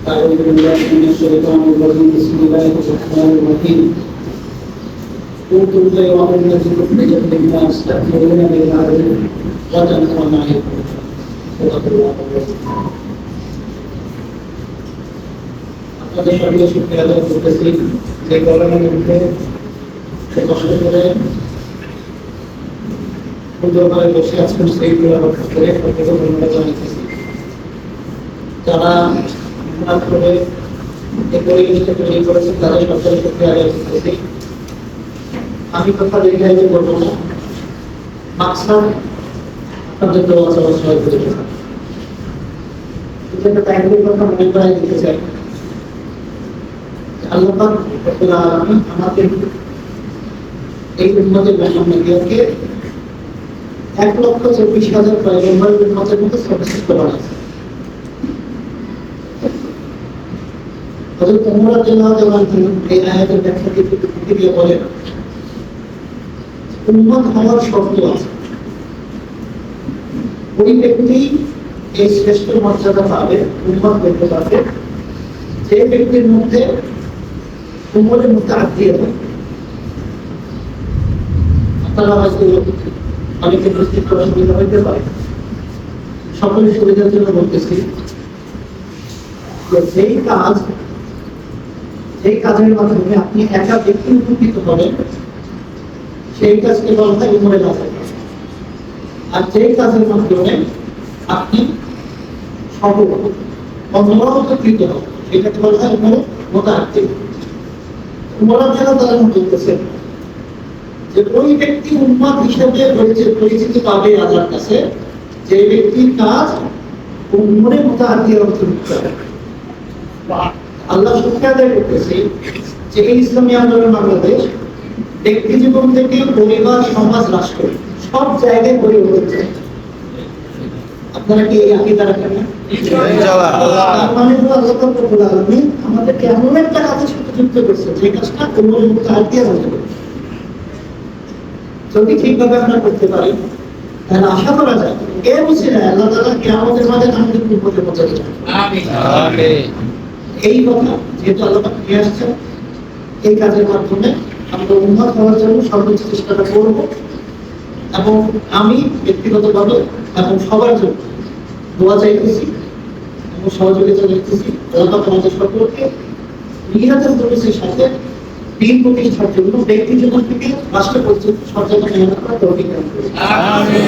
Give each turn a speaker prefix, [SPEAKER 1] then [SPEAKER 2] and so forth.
[SPEAKER 1] أعوذ بالله من الشيطان الرجيم بسم الله الرحمن الرحيم كنتم خير أمة أخرجت للناس تأمرون بالمعروف وتنهون عن المنكر صدق الله العظيم আপনাদের সঙ্গে শুকরিয়া আদায় করতেছি যে গরমের মধ্যে কষ্ট করে সুন্দরভাবে বসে আছেন সেইগুলো রক্ষা করে আপনাদের ধন্যবাদ জানাইতেছি যারা মেহনত করে এই পরিবেশটা তৈরি করেছেন তাদের সরকারের শুকরিয়া আদায় করতেছি আমি কথা দীর্ঘায়িত করবো না মাকসাদ আপনাদের দোয়া চাওয়া সহায় করে দেবেন একটা টাইমের কথা মনে করাই দিতে চাই আল্লাহ পাক রব্বুল আলামিন আমাদের এই উম্মতের মুহাম্মাদিয়াকে 1,24,000 পয়গম্বরের উম্মতের মধ্যে সর্বশ্রেষ্ঠ বানাইছে। হযরত ওমর রাদিয়াল্লাহু আনহু এই আয়াতের ব্যাখ্যা দিয়ে বলেন উম্মত হওয়ার শর্ত আছে, ওই ব্যক্তি এই শ্রেষ্ঠ মর্যাদা পাবে, উম্মত হতে পারবে যে ব্যক্তির মধ্যে উম্মতের মধ্যে আত্মীয় হয়। আপনারা হয়তো অনেকে বুঝতে অসুবিধা হইতে পারে, সকলের সুবিধার জন্য বলতেছি যে যেই কাজের মাধ্যমে আপনি একা ব্যক্তি উপকৃত হবেন সেই কাজকে বলা হয় উমরে লাফাই, আর যেই কাজের মাধ্যমে আপনি অন্যরা উপকৃত হবেন সেটাকে বলা হয় উমরে মোতাআত্তি। উমর রাদিয়াল্লাহু তাআলা বলতেছেন যে ওই ব্যক্তি উম্মত হিসেবে পরিচিতি পাবে আল্লাহর কাছে যে ব্যক্তির কাজ উম্মরে মোতাআত্তির অন্তর্ভুক্ত। আল্লাহ শুকরিয়া আদায় করতেছি যে এই ইসলামী আন্দোলন বাংলাদেশ ব্যক্তি জীবন থেকে পরিবার, সমাজ, রাষ্ট্র সব জায়গায় পরিবর্তন চায়। আপনারা কি এই আকীদা রাখেন না? ইনশাআল্লাহ। মানে আল্লাহ রব্বুল আলামিন আমাদেরকে এমন একটা কাজের সাথে যুক্ত করছে যে কাজটা উম্মরে মোতাআত্তির অন্তর্ভুক্ত। যদি ঠিকভাবে আমরা করতে পারি তাহলে আশা করা যায় এর উসিলায় আল্লাহ তাআলা কিয়ামতের মাঠে আমাদের উম্মতের মধ্যে দিবেন। আমিন আমিন। এই কথা যেহেতু আল্লাহ পাক নিয়ে আসছেন, এই কাজের মাধ্যমে আমরা উম্মত হওয়ার জন্য সর্বোচ্চ চেষ্টাটা করব এবং আমি ব্যক্তিগতভাবে এবং সবার জন্য দোয়া চাইতেছি এবং সহযোগিতা চাইতেছি। আল্লাহ পাক আমাদের সকলকে নিরাপদ পরিবেশের সাথে দিন প্রতিষ্ঠার জন্য ব্যক্তি জীবন থেকে রাষ্ট্র পর্যন্ত সব জায়গায় মেহনত করার তৌফিক দান করুন। আমিন।